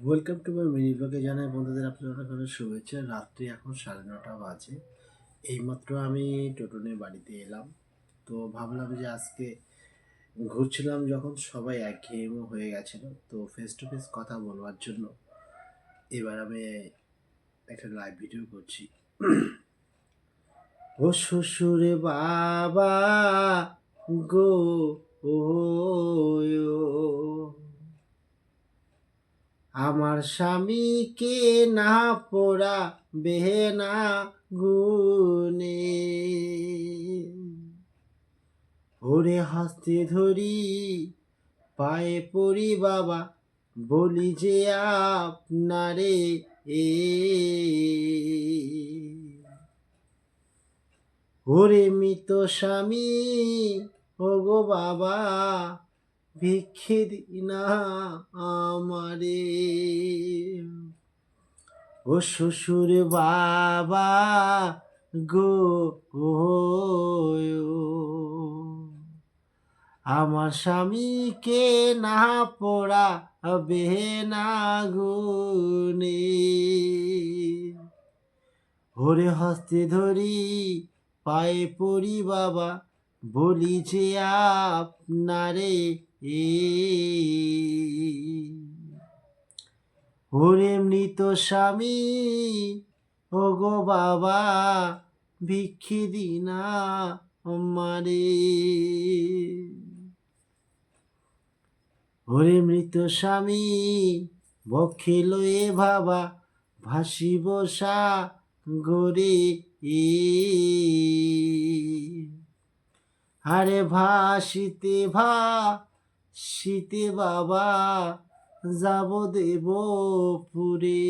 Welcome to my mini ব্লগে জানাই বন্ধুদের আপনাদের অনেক শুভেচ্ছা। রাত্রি এখন 9:30 বাজে। এইমাত্র আমি টোটো নিয়ে বাড়িতে এলাম। তো ভাবলাম যে আজকে ঘুরছিলাম যখন সবাই একঘেয়েমি হয়ে গেছিলো, তো ফেস টু ফেস কথা বলবার জন্য এবার আমি একটা লাইভ ভিডিও করছি। ও শ্বশুরে বাবা গো, ও আমার স্বামীকে না পোড়া বেহেনা গুনে, ওরে হাসতে ধরি পায়ে পড়ি বাবা, বলি যে আপনারে এ, ওরে মৃত স্বামী ও গো বাবা, ভিক্ষে দিনা আমারে। ও শ্বশুর বাবা গো, ও আমার স্বামীকে না পোড়া বেহেনা গুনে, ওরে হস্তে ধরি পায়ে পড়ি বাবা, বলি যে আপনারে এ, ওরে মৃত স্বামী ও গো বাবা, ভিক্ষি দিনা আমারে। ওরে মৃত স্বামী বক্ষে লয়ে ভাবা, ভাসিব সাগরে এ, আরে ভাসিতে ভাসিতে বাবা যাব দেব পুরে।